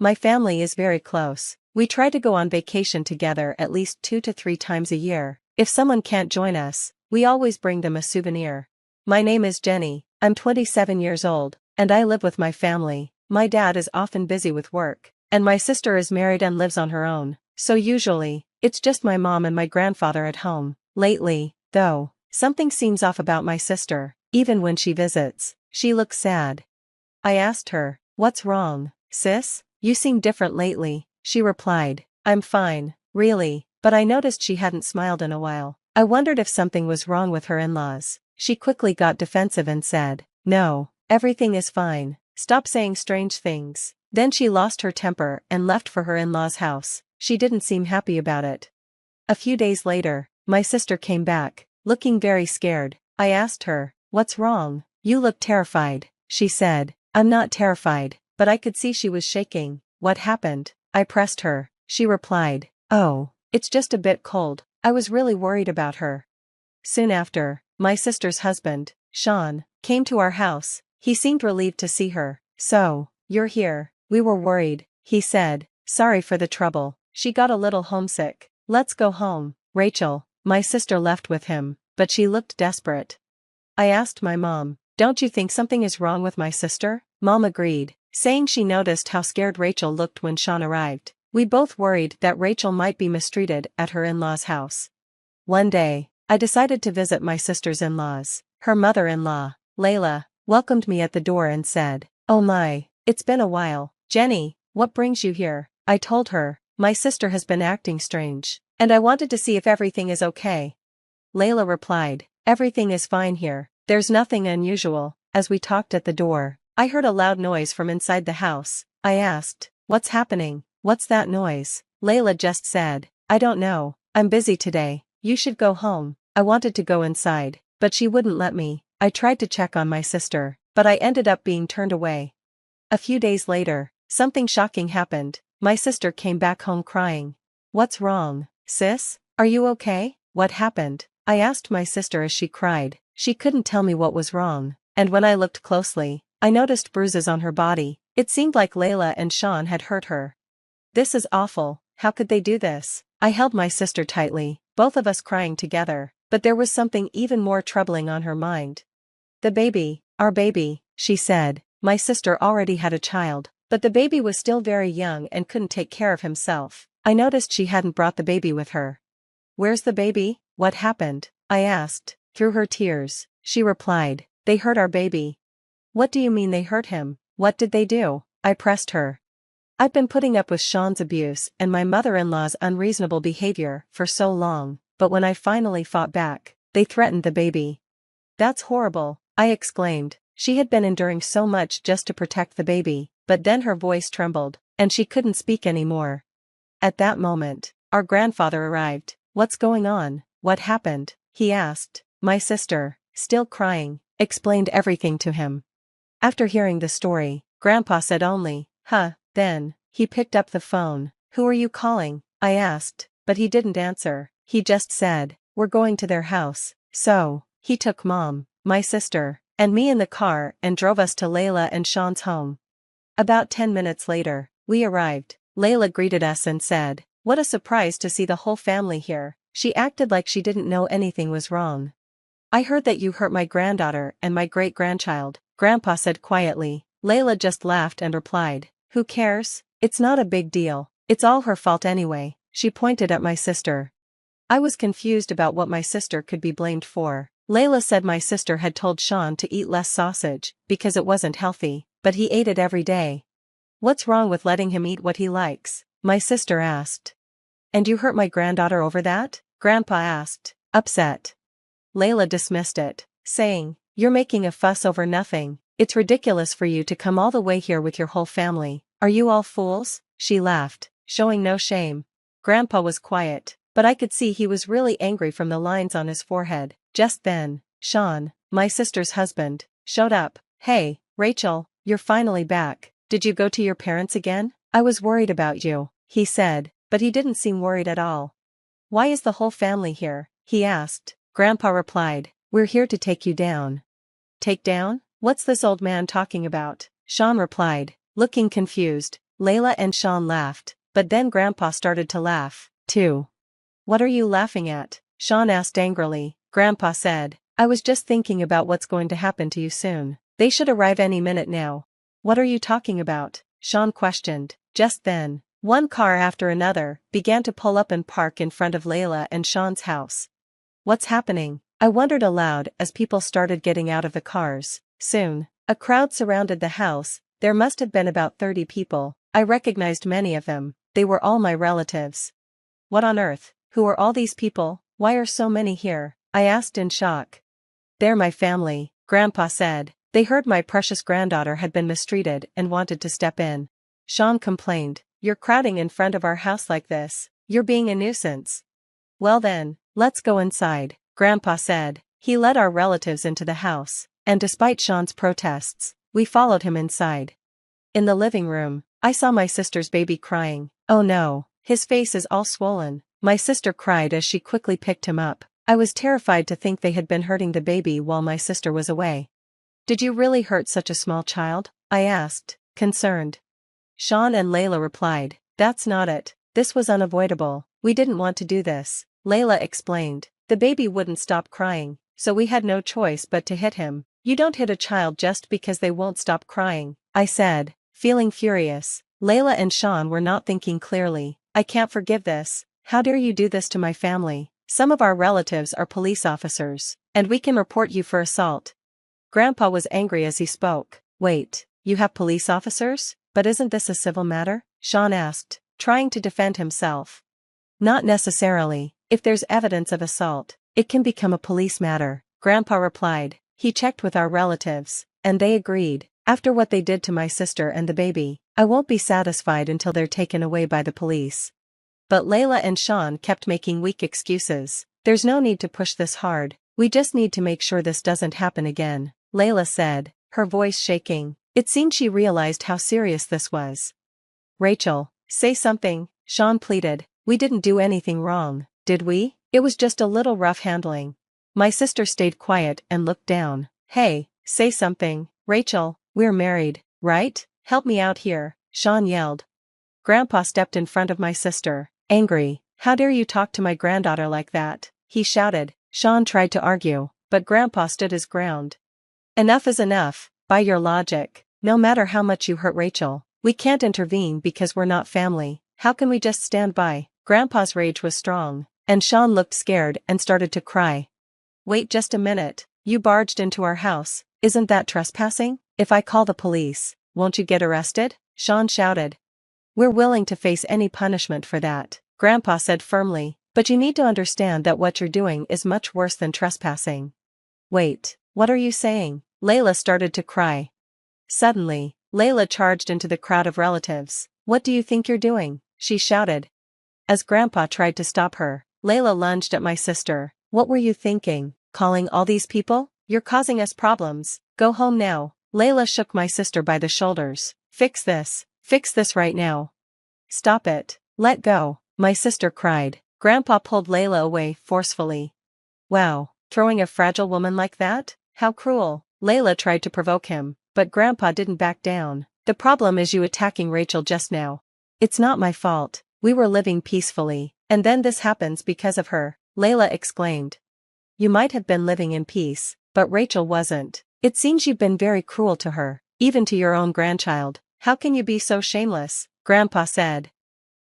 My family is very close. We try to go on vacation together at least 2 to 3 times a year. If someone can't join us, we always bring them a souvenir. My name is Jenny, I'm 27 years old, and I live with my family. My dad is often busy with work, and my sister is married and lives on her own, so usually, it's just my mom and my grandfather at home. Lately, though, something seems off about my sister. Even when she visits, she looks sad. I asked her, "What's wrong, sis? You seem different lately," she replied. "I'm fine, really," but I noticed she hadn't smiled in a while. I wondered if something was wrong with her in-laws. She quickly got defensive and said, "No, everything is fine. Stop saying strange things." Then she lost her temper and left for her in-laws' house. She didn't seem happy about it. A few days later, my sister came back, looking very scared. I asked her, "What's wrong? You look terrified," she said. "I'm not terrified," but I could see she was shaking. "What happened?" I pressed her. She replied, "Oh, it's just a bit cold." I was really worried about her. Soon after, my sister's husband, Sean, came to our house. He seemed relieved to see her. "So, you're here. We were worried," he said. "Sorry for the trouble." She got a little homesick. "Let's go home." Rachel, my sister, left with him, but she looked desperate. I asked my mom, "Don't you think something is wrong with my sister?" Mom agreed, saying she noticed how scared Rachel looked when Sean arrived. We both worried that Rachel might be mistreated at her in-laws' house. One day, I decided to visit my sister's in-laws. Her mother-in-law, Layla, welcomed me at the door and said, "Oh my, it's been a while. Jenny, what brings you here?" I told her, "My sister has been acting strange, and I wanted to see if everything is okay." Layla replied, "Everything is fine here. There's nothing unusual." As we talked at the door, I heard a loud noise from inside the house. I asked, "What's happening? What's that noise?" Layla just said, "I don't know. I'm busy today. You should go home." I wanted to go inside, but she wouldn't let me. I tried to check on my sister, but I ended up being turned away. A few days later, something shocking happened. My sister came back home crying. "What's wrong, sis? Are you okay? What happened?" I asked my sister as she cried. She couldn't tell me what was wrong, and when I looked closely, I noticed bruises on her body. It seemed like Layla and Sean had hurt her. "This is awful. How could they do this?" I held my sister tightly, both of us crying together, but there was something even more troubling on her mind. "The baby, our baby," she said. My sister already had a child, but the baby was still very young and couldn't take care of himself. I noticed she hadn't brought the baby with her. "Where's the baby? What happened?" I asked. Through her tears, she replied, "They hurt our baby." "What do you mean they hurt him? What did they do?" I pressed her. "I've been putting up with Sean's abuse and my mother-in-law's unreasonable behavior for so long, but when I finally fought back, they threatened the baby." "That's horrible," I exclaimed. She had been enduring so much just to protect the baby, but then her voice trembled, and she couldn't speak anymore. At that moment, our grandfather arrived. "What's going on? What happened?" he asked. My sister, still crying, explained everything to him. After hearing the story, Grandpa said only, "Huh." Then, he picked up the phone. "Who are you calling?" I asked, but he didn't answer. He just said, "We're going to their house." So, he took Mom, my sister, and me in the car and drove us to Layla and Sean's home. About 10 minutes later, we arrived. Layla greeted us and said, "What a surprise to see the whole family here." She acted like she didn't know anything was wrong. "I heard that you hurt my granddaughter and my great-grandchild," Grandpa said quietly. Layla just laughed and replied, "Who cares? It's not a big deal. It's all her fault anyway." She pointed at my sister. I was confused about what my sister could be blamed for. Layla said my sister had told Sean to eat less sausage because it wasn't healthy, but he ate it every day. "What's wrong with letting him eat what he likes?" my sister asked. "And you hurt my granddaughter over that?" Grandpa asked, upset. Layla dismissed it, saying, "You're making a fuss over nothing. It's ridiculous for you to come all the way here with your whole family. Are you all fools?" She laughed, showing no shame. Grandpa was quiet, but I could see he was really angry from the lines on his forehead. Just then, Sean, my sister's husband, showed up. "Hey, Rachel, you're finally back. Did you go to your parents again? I was worried about you," he said, but he didn't seem worried at all. "Why is the whole family here?" he asked. Grandpa replied, "We're here to take you down." "Take down? What's this old man talking about?" Sean replied, looking confused. Layla and Sean laughed, but then Grandpa started to laugh, too. What are you laughing at? Sean asked angrily. Grandpa said, I was just thinking about what's going to happen to you soon. They should arrive any minute now. What are you talking about? Sean questioned. Just then, one car after another began to pull up and park in front of Layla and Sean's house. What's happening? I wondered aloud as people started getting out of the cars. Soon, a crowd surrounded the house. There must have been about 30 people. I recognized many of them. They were all my relatives. What on earth? Who are all these people? Why are so many here? I asked in shock. They're my family, Grandpa said. They heard my precious granddaughter had been mistreated and wanted to step in. Sean complained. You're crowding in front of our house like this. You're being a nuisance. Well then, let's go inside, Grandpa said. He led our relatives into the house, and despite Sean's protests, we followed him inside. In the living room, I saw my sister's baby crying. Oh no, his face is all swollen. My sister cried as she quickly picked him up. I was terrified to think they had been hurting the baby while my sister was away. Did you really hurt such a small child? I asked, concerned. Sean and Layla replied, that's not it. This was unavoidable. We didn't want to do this. Layla explained. The baby wouldn't stop crying, so we had no choice but to hit him. You don't hit a child just because they won't stop crying, I said, feeling furious. Layla and Sean were not thinking clearly. I can't forgive this. How dare you do this to my family? Some of our relatives are police officers, and we can report you for assault. Grandpa was angry as he spoke. Wait, you have police officers? But isn't this a civil matter? Sean asked, trying to defend himself. Not necessarily. If there's evidence of assault, it can become a police matter, Grandpa replied. He checked with our relatives, and they agreed. After what they did to my sister and the baby, I won't be satisfied until they're taken away by the police. But Layla and Sean kept making weak excuses. There's no need to push this hard. We just need to make sure this doesn't happen again, Layla said, her voice shaking. It seemed she realized how serious this was. Rachel, say something, Sean pleaded. We didn't do anything wrong, did we? It was just a little rough handling. My sister stayed quiet and looked down. Hey, say something, Rachel, we're married, right? Help me out here, Sean yelled. Grandpa stepped in front of my sister, angry. How dare you talk to my granddaughter like that? He shouted. Sean tried to argue, but Grandpa stood his ground. Enough is enough, by your logic. No matter how much you hurt Rachel, we can't intervene because we're not family. How can we just stand by? Grandpa's rage was strong, and Sean looked scared and started to cry. Wait just a minute, you barged into our house, isn't that trespassing? If I call the police, won't you get arrested? Sean shouted. We're willing to face any punishment for that, Grandpa said firmly, but you need to understand that what you're doing is much worse than trespassing. Wait, what are you saying? Layla started to cry. Suddenly, Layla charged into the crowd of relatives. What do you think you're doing? She shouted. As Grandpa tried to stop her, Layla lunged at my sister. What were you thinking? Calling all these people? You're causing us problems. Go home now. Layla shook my sister by the shoulders. Fix this right now. Stop it. Let go, my sister cried. Grandpa pulled Layla away forcefully. Wow, throwing a fragile woman like that? How cruel. Layla tried to provoke him, but Grandpa didn't back down. The problem is you attacking Rachel just now. It's not my fault. We were living peacefully, and then this happens because of her, Layla exclaimed. You might have been living in peace, but Rachel wasn't. It seems you've been very cruel to her, even to your own grandchild. How can you be so shameless? Grandpa said.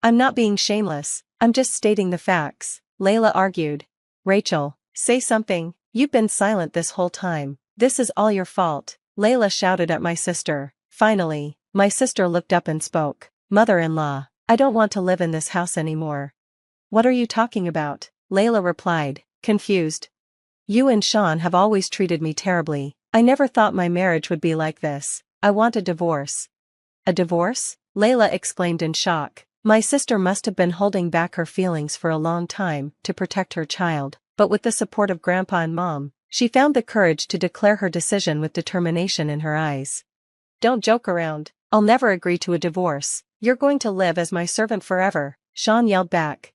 I'm not being shameless, I'm just stating the facts, Layla argued. Rachel, say something. You've been silent this whole time. This is all your fault, Layla shouted at my sister. Finally, my sister looked up and spoke. Mother-in-law, I don't want to live in this house anymore. What are you talking about? Layla replied, confused. You and Sean have always treated me terribly. I never thought my marriage would be like this. I want a divorce. A divorce? Layla exclaimed in shock. My sister must have been holding back her feelings for a long time to protect her child, but with the support of Grandpa and Mom, she found the courage to declare her decision with determination in her eyes. Don't joke around. I'll never agree to a divorce. You're going to live as my servant forever, Sean yelled back.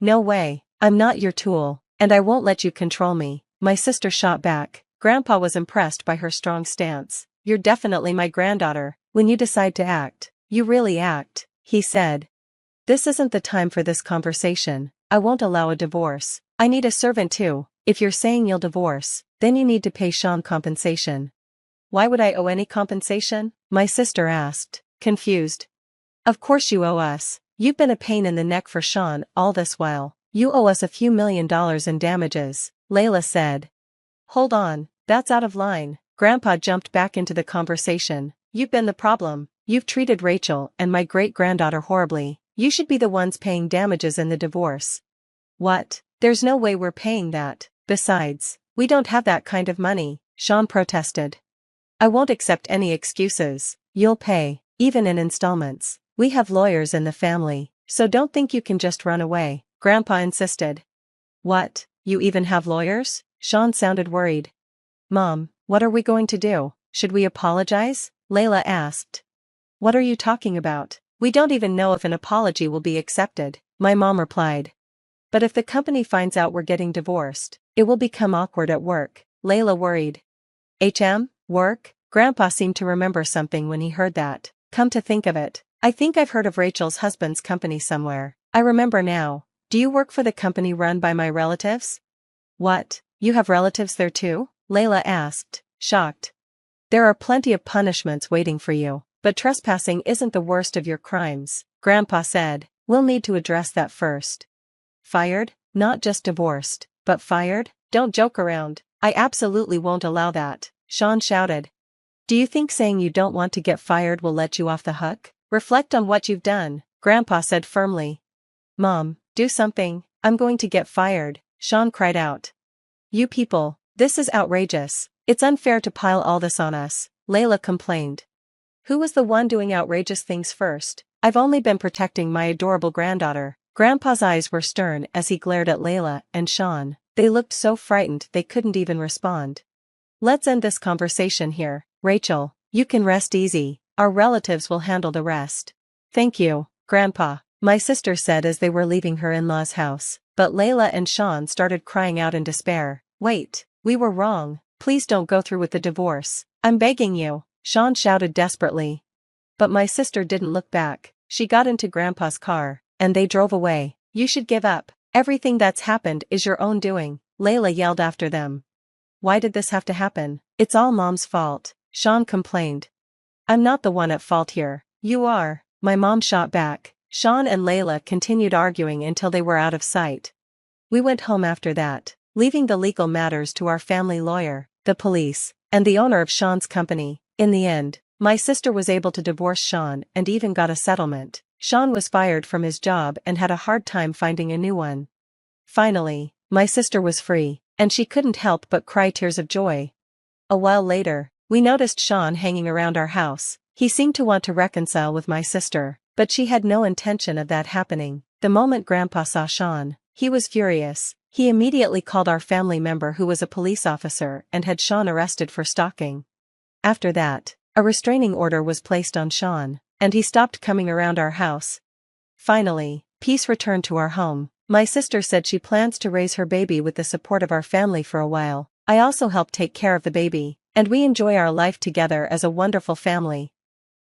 No way, I'm not your tool, and I won't let you control me, my sister shot back. Grandpa was impressed by her strong stance. You're definitely my granddaughter. When you decide to act, You really act, he said. This isn't the time for this conversation. I won't allow a divorce. I need a servant too. If you're saying you'll divorce, then you need to pay Sean compensation. Why would I owe any compensation? My sister asked, confused. Of course you owe us. You've been a pain in the neck for Sean all this while. You owe us a few $1,000,000 in damages, Layla said. Hold on, that's out of line. Grandpa jumped back into the conversation. You've been the problem. You've treated Rachel and my great-granddaughter horribly. You should be the ones paying damages in the divorce. What? There's no way we're paying that. Besides, we don't have that kind of money, Sean protested. I won't accept any excuses. You'll pay, even in installments. We have lawyers in the family, so don't think you can just run away, Grandpa insisted. What, you even have lawyers? Sean sounded worried. Mom, what are we going to do? Should we apologize? Layla asked. What are you talking about? We don't even know if an apology will be accepted, my mom replied. But if the company finds out we're getting divorced, it will become awkward at work, Layla worried. Work? Grandpa seemed to remember something when he heard that. Come to think of it, I think I've heard of Rachel's husband's company somewhere. I remember now. Do you work for the company run by my relatives? What, you have relatives there too? Layla asked, shocked. There are plenty of punishments waiting for you, but trespassing isn't the worst of your crimes, Grandpa said. We'll need to address that first. Fired? Not just divorced, but fired? Don't joke around. I absolutely won't allow that, Sean shouted. Do you think saying you don't want to get fired will let you off the hook? Reflect on what you've done, Grandpa said firmly. Mom, do something, I'm going to get fired, Sean cried out. You people, this is outrageous. It's unfair to pile all this on us, Layla complained. Who was the one doing outrageous things first? I've only been protecting my adorable granddaughter. Grandpa's eyes were stern as he glared at Layla and Sean. They looked so frightened they couldn't even respond. Let's end this conversation here. Rachel, you can rest easy. Our relatives will handle the rest. Thank you, Grandpa, my sister said as they were leaving her in-laws' house. But Layla and Sean started crying out in despair. Wait, we were wrong. Please don't go through with the divorce. I'm begging you, Sean shouted desperately. But my sister didn't look back. She got into Grandpa's car, and they drove away. You should give up. Everything that's happened is your own doing, Layla yelled after them. Why did this have to happen? It's all Mom's fault, Sean complained. I'm not the one at fault here. You are, my mom shot back. Sean and Layla continued arguing until they were out of sight. We went home after that, leaving the legal matters to our family lawyer, the police, and the owner of Sean's company. In the end, my sister was able to divorce Sean and even got a settlement. Sean was fired from his job and had a hard time finding a new one. Finally, my sister was free, and she couldn't help but cry tears of joy. A while later, we noticed Sean hanging around our house. He seemed to want to reconcile with my sister, but she had no intention of that happening. The moment Grandpa saw Sean, he was furious. He immediately called our family member who was a police officer and had Sean arrested for stalking. After that, a restraining order was placed on Sean, and he stopped coming around our house. Finally, peace returned to our home. My sister said she plans to raise her baby with the support of our family for a while. I also help take care of the baby, and we enjoy our life together as a wonderful family.